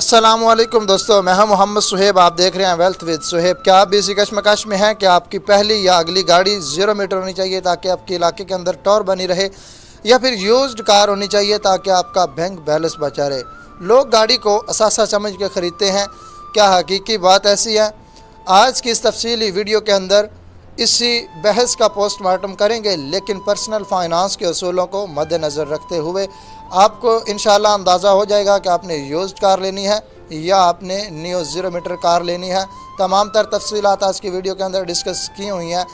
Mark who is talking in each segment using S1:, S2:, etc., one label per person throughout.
S1: अस्सलामुअलैकुम दोस्तों, मैं हूं मोहम्मद सुहेब। आप देख रहे हैं वेल्थ विद सुहेब। क्या आप भी इसी कश्मकश में हैं कि आपकी पहली या अगली गाड़ी 0 मीटर होनी चाहिए ताकि आपके इलाके के अंदर टौर बनी रहे, या फिर यूज्ड कार होनी चाहिए ताकि आपका बैंक बैलेंस बचा रहे। लोग गाड़ी को असासा समझ के ख़रीदते हैं, क्या हकीकी बात ऐसी है? आज की इस तफसीली वीडियो के अंदर इसी बहस का पोस्टमार्टम करेंगे, लेकिन पर्सनल फाइनेंस के असूलों को मद्देनज़र रखते हुए आपको इंशाल्लाह अंदाज़ा हो जाएगा कि आपने यूज्ड कार लेनी है या आपने न्यू 0 मीटर कार लेनी है। तमाम तर तफसीलात आज की वीडियो के अंदर डिस्कस की हुई हैं।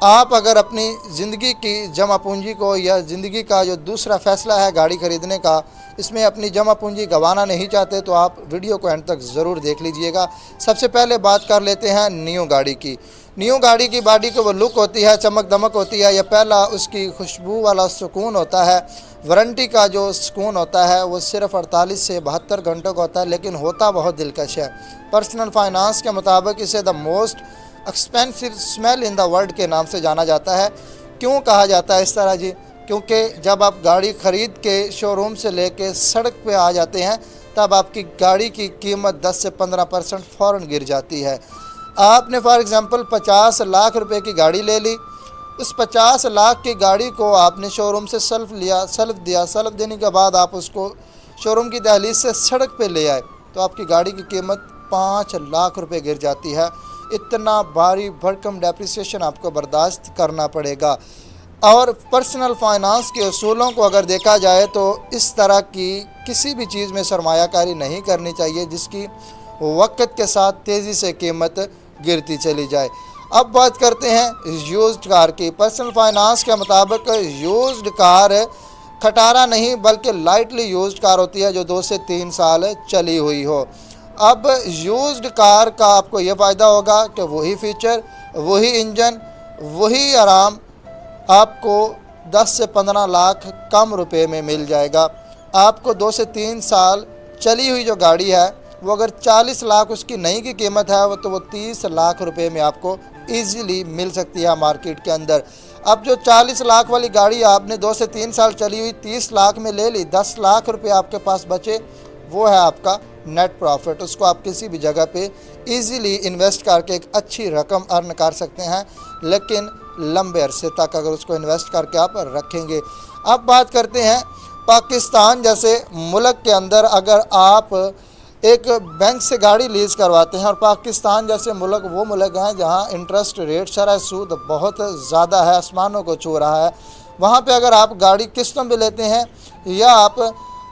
S1: आप अगर अपनी ज़िंदगी की जमा पूंजी को या ज़िंदगी का जो दूसरा फ़ैसला है गाड़ी ख़रीदने का, इसमें अपनी जमा पूंजी गंवाना नहीं चाहते तो आप वीडियो को एंड तक ज़रूर देख लीजिएगा। सबसे पहले बात कर लेते हैं न्यू गाड़ी की। न्यू गाड़ी की बॉडी को वो लुक होती है, चमक दमक होती है, या पहला उसकी खुशबू वाला सुकून होता है। वारंटी का जो सुकून होता है वो सिर्फ 48 से 72 घंटों का होता है, लेकिन होता बहुत दिलकश है। पर्सनल फाइनेंस के मुताबिक इसे the most expensive smell in the world के नाम से जाना जाता है। क्यों कहा जाता है इस तरह जी? क्योंकि जब आप गाड़ी ख़रीद के शोरूम से लेके सड़क पे आ जाते हैं तब आपकी गाड़ी की कीमत 10 से 15% फ़ौरन गिर जाती है। आपने फॉर एग्ज़ाम्पल 50 लाख रुपए की गाड़ी ले ली। उस 50 लाख की गाड़ी को आपने शोरूम से सल्फ दिया। सल्फ देने के बाद आप उसको शोरूम की दहलीज से सड़क पे ले आए तो आपकी गाड़ी की कीमत 5 लाख रुपए गिर जाती है। इतना भारी भरकम डेप्रिसिएशन आपको बर्दाश्त करना पड़ेगा। और पर्सनल फाइनेंस के असूलों को अगर देखा जाए तो इस तरह की किसी भी चीज़ में सरमायाकारी नहीं करनी चाहिए जिसकी वक्त के साथ तेज़ी से कीमत गिरती चली जाए। अब बात करते हैं यूज्ड कार की। पर्सनल फाइनेंस के मुताबिक यूज्ड कार खटारा नहीं बल्कि लाइटली यूज्ड कार होती है जो 2 से 3 साल चली हुई हो। अब यूज्ड कार का आपको ये फ़ायदा होगा कि वही फीचर, वही इंजन, वही आराम आपको 10 से 15 लाख कम रुपए में मिल जाएगा। आपको 2 से 3 साल चली हुई जो गाड़ी है वो अगर 40 लाख उसकी नई की कीमत है तो वो 30 लाख रुपए में आपको ईज़िली मिल सकती है मार्केट के अंदर। अब जो 40 लाख वाली गाड़ी आपने 2 से 3 साल चली हुई 30 लाख में ले ली, 10 लाख रुपए आपके पास बचे, वो है आपका नेट प्रॉफिट। उसको आप किसी भी जगह पे इजीली इन्वेस्ट करके एक अच्छी रकम अर्न कर सकते हैं, लेकिन लंबे अरसे तक अगर उसको इन्वेस्ट करके आप रखेंगे। अब बात करते हैं पाकिस्तान जैसे मुल्क के अंदर अगर आप एक बैंक से गाड़ी लीज़ करवाते हैं, और पाकिस्तान जैसे मुल्क वो मुल्क हैं जहां इंटरेस्ट रेट शरह सूद बहुत ज़्यादा है, आसमानों को छू रहा है, वहां पे अगर आप गाड़ी किस्तों पे लेते हैं या आप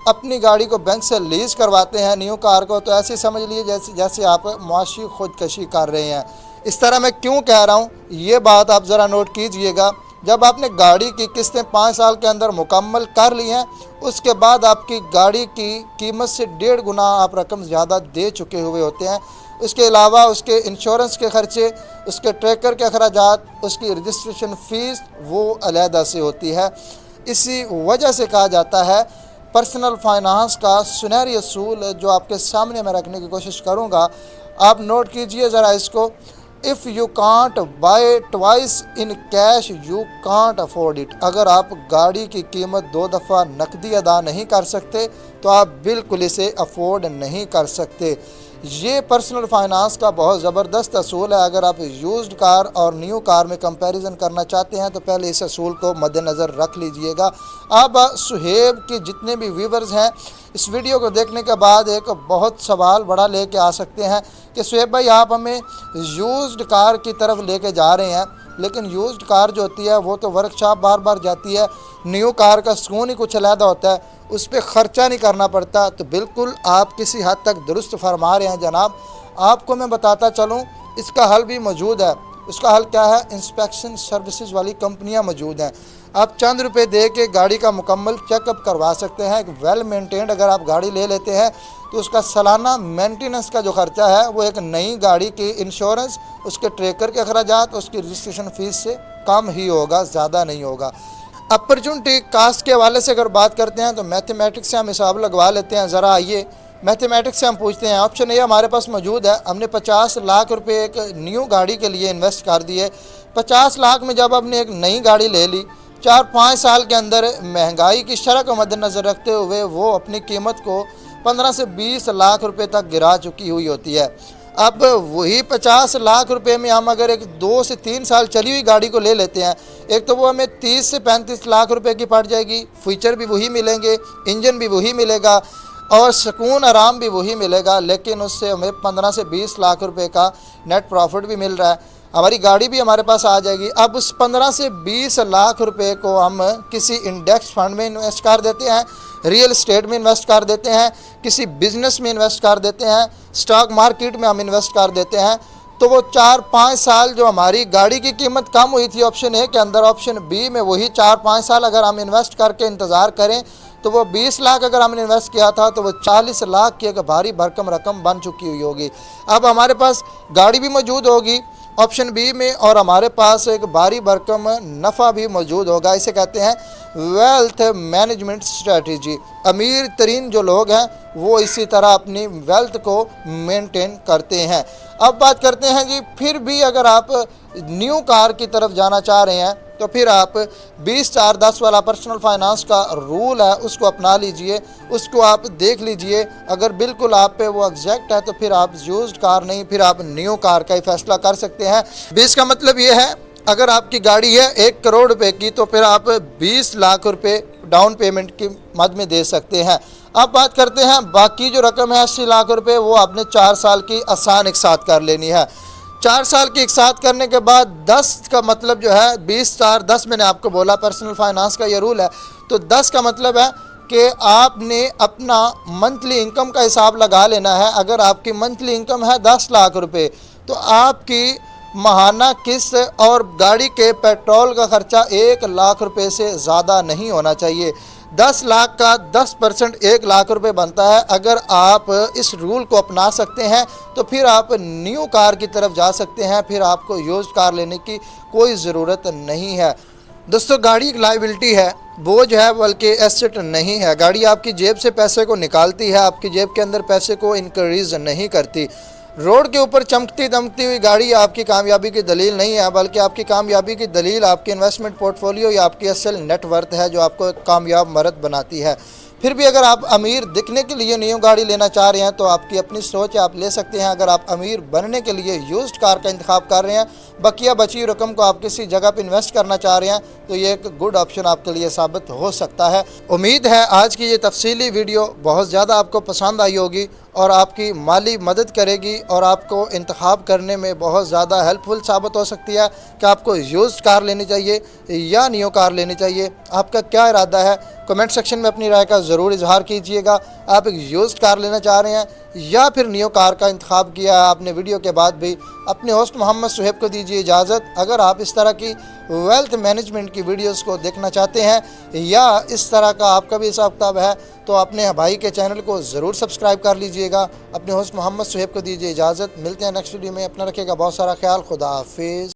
S1: अपनी गाड़ी को बैंक से लीज़ करवाते हैं न्यू कार को, तो ऐसे समझ लीजिए जैसे आप मुआशी खुदकशी कर रहे हैं। इस तरह मैं क्यों कह रहा हूँ ये बात आप ज़रा नोट कीजिएगा। जब आपने गाड़ी की किस्तें 5 साल के अंदर मुकम्मल कर ली हैं, उसके बाद आपकी गाड़ी की कीमत से 1.5 गुना आप रकम ज़्यादा दे चुके हुए होते हैं। उसके अलावा उसके इंश्योरेंस के ख़र्चे, उसके ट्रैकर के अखराजात, उसकी रजिस्ट्रेशन फ़ीस वो अलहदा से होती है। इसी वजह से कहा जाता है पर्सनल फाइनेंस का सुनहरी असूल जो आपके सामने मैं रखने की कोशिश करूँगा, आप नोट कीजिए ज़रा इसको। If you can't buy twice in cash you can't afford it. अगर आप गाड़ी की कीमत 2 दफ़ा नकदी अदा नहीं कर सकते तो आप बिल्कुल इसे अफोर्ड नहीं कर सकते। ये पर्सनल फाइनेंस का बहुत ज़बरदस्त असूल है। अगर आप यूज्ड कार और न्यू कार में कंपैरिजन करना चाहते हैं तो पहले इस असूल को मद्देनज़र रख लीजिएगा। अब सुहेब के जितने भी व्यूवर्स हैं इस वीडियो को देखने के बाद एक बहुत सवाल बड़ा लेके आ सकते हैं कि सुहेब भाई आप हमें यूज्ड कार की तरफ लेके जा रहे हैं, लेकिन यूज्ड कार जो होती है वो तो वर्कशॉप बार बार जाती है, न्यू कार का सुकून ही कुछ अलहदा होता है, उस पर ख़र्चा नहीं करना पड़ता। तो बिल्कुल आप किसी हद तक दुरुस्त फरमा रहे हैं जनाब। आपको मैं बताता चलूँ इसका हल भी मौजूद है। उसका हल क्या है? इंस्पेक्शन सर्विसेज वाली कंपनियां मौजूद हैं। आप चंद रुपए दे के गाड़ी का मुकम्मल चेकअप करवा सकते हैं। एक वेल मेंटेन्ड अगर आप गाड़ी ले लेते हैं तो उसका सालाना मेंटेनेंस का जो ख़र्चा है वो एक नई गाड़ी की इंश्योरेंस, उसके ट्रैकर के अखराजात, उसकी रजिस्ट्रेशन फ़ीस से कम ही होगा, ज़्यादा नहीं होगा। अपॉर्चुनिटी कास्ट के हवाले से अगर बात करते हैं तो मैथमेटिक्स से हम हिसाब लगवा लेते हैं। ज़रा आइए मैथमेटिक्स से हम पूछते हैं। ऑप्शन ए हमारे पास मौजूद है। हमने 50 लाख रुपए एक न्यू गाड़ी के लिए इन्वेस्ट कर दिए। 50 लाख में जब आपने एक नई गाड़ी ले ली, 4-5 साल के अंदर महंगाई की शरह को मद्देनज़र रखते हुए वो अपनी कीमत को 15 से 20 लाख रुपए तक गिरा चुकी हुई होती है। अब वही 50 लाख रुपए में हम अगर एक 2 से 3 साल चली हुई गाड़ी को ले लेते हैं, एक तो वो हमें 30 से 35 लाख रुपए की पड़ जाएगी, फीचर भी वही मिलेंगे, इंजन भी वही मिलेगा और सुकून आराम भी वही मिलेगा, लेकिन उससे हमें 15 से 20 लाख रुपए का नेट प्रॉफिट भी मिल रहा है, हमारी गाड़ी भी हमारे पास आ जाएगी। अब उस 15 से 20 लाख रुपए को हम किसी इंडेक्स फंड में इन्वेस्ट कर देते हैं, रियल एस्टेट में इन्वेस्ट कर देते हैं, किसी बिजनेस में इन्वेस्ट कर देते हैं, स्टॉक मार्केट में हम इन्वेस्ट कर देते हैं, तो वो 4-5 साल जो हमारी गाड़ी की कीमत कम हुई थी ऑप्शन ए के अंदर, ऑप्शन बी में वही 4-5 साल अगर हम इन्वेस्ट करके इंतज़ार करें तो वो 20 लाख अगर हमने इन्वेस्ट किया था तो वो 40 लाख की एक भारी भरकम रकम बन चुकी हुई होगी। अब हमारे पास गाड़ी भी मौजूद होगी ऑप्शन बी में और हमारे पास एक भारी भरकम नफ़ा भी मौजूद होगा। इसे कहते हैं वेल्थ मैनेजमेंट स्ट्रेटजी। अमीर तरीन जो लोग हैं वो इसी तरह अपनी वेल्थ को मेंटेन करते हैं। अब बात करते हैं कि फिर भी अगर आप न्यू कार की तरफ जाना चाह रहे हैं तो फिर आप 20-4-10 वाला पर्सनल फाइनेंस का रूल है उसको अपना लीजिए, उसको आप देख लीजिए। अगर बिल्कुल आप पे वो एग्जैक्ट है तो फिर आप यूज्ड कार नहीं, फिर आप न्यू कार का ही फैसला कर सकते हैं। 20 का मतलब ये है अगर आपकी गाड़ी है 1 करोड़ रुपए की तो फिर आप 20 लाख रुपए डाउन पेमेंट की मद में दे सकते हैं। अब बात करते हैं बाकी जो रकम है 80 लाख रुपए, वो आपने 4 साल की आसान एक साथ कर लेनी है। 4 साल की एक साथ करने के बाद 10 का मतलब जो है 20-4-10 मैंने आपको बोला पर्सनल फाइनेंस का ये रूल है, तो 10 का मतलब है कि आपने अपना मंथली इनकम का हिसाब लगा लेना है। अगर आपकी मंथली इनकम है 10 लाख रुपए तो आपकी माहाना किस्त और गाड़ी के पेट्रोल का खर्चा 1 लाख रुपए से ज़्यादा नहीं होना चाहिए। 10 लाख का 10% 1 लाख रुपए बनता है। अगर आप इस रूल को अपना सकते हैं तो फिर आप न्यू कार की तरफ जा सकते हैं, फिर आपको यूज्ड कार लेने की कोई ज़रूरत नहीं है। दोस्तों गाड़ी एक लायबिलिटी है, बोझ है, बल्कि एसेट नहीं है। गाड़ी आपकी जेब से पैसे को निकालती है, आपकी जेब के अंदर पैसे को इंक्रीज़ नहीं करती। रोड के ऊपर चमकती दमकती हुई गाड़ी आपकी कामयाबी की दलील नहीं है, बल्कि आपकी कामयाबी की दलील आपकी इन्वेस्टमेंट पोर्टफोलियो या आपकी असल नेटवर्थ है जो आपको एक कामयाब मर्द बनाती है। फिर भी अगर आप अमीर दिखने के लिए न्यू गाड़ी लेना चाह रहे हैं तो आपकी अपनी सोच है, आप ले सकते हैं। अगर आप अमीर बनने के लिए यूज्ड कार का इंतखाब कर रहे हैं, बकिया बची रकम को आप किसी जगह पर इन्वेस्ट करना चाह रहे हैं, तो ये एक गुड ऑप्शन आपके लिए साबित हो सकता है। उम्मीद है आज की ये तफसीली वीडियो बहुत ज़्यादा आपको पसंद आई होगी और आपकी माली मदद करेगी और आपको इंतखाब करने में बहुत ज़्यादा हेल्पफुल साबित हो सकती है कि आपको यूज्ड कार लेनी चाहिए या न्यू कार लेनी चाहिए। आपका क्या इरादा है कमेंट सेक्शन में अपनी राय का ज़रूर इजहार कीजिएगा। आप एक यूज्ड कार लेना चाह रहे हैं या फिर न्यू कार का इंतखाब किया है आपने वीडियो के बाद भी। अपने होस्ट मोहम्मद सुहेब को दीजिए इजाज़त। अगर आप इस तरह की वेल्थ मैनेजमेंट की वीडियोस को देखना चाहते हैं या इस तरह का आपका भी हिसाब किताब है तो अपने भाई के चैनल को ज़रूर सब्सक्राइब कर लीजिएगा। अपने होस्ट मोहम्मद सुहेब को दीजिए इजाज़त। मिलते हैं नेक्स्ट वीडियो में। अपना रखिएगा बहुत सारा ख्याल। खुदा हाफिज़।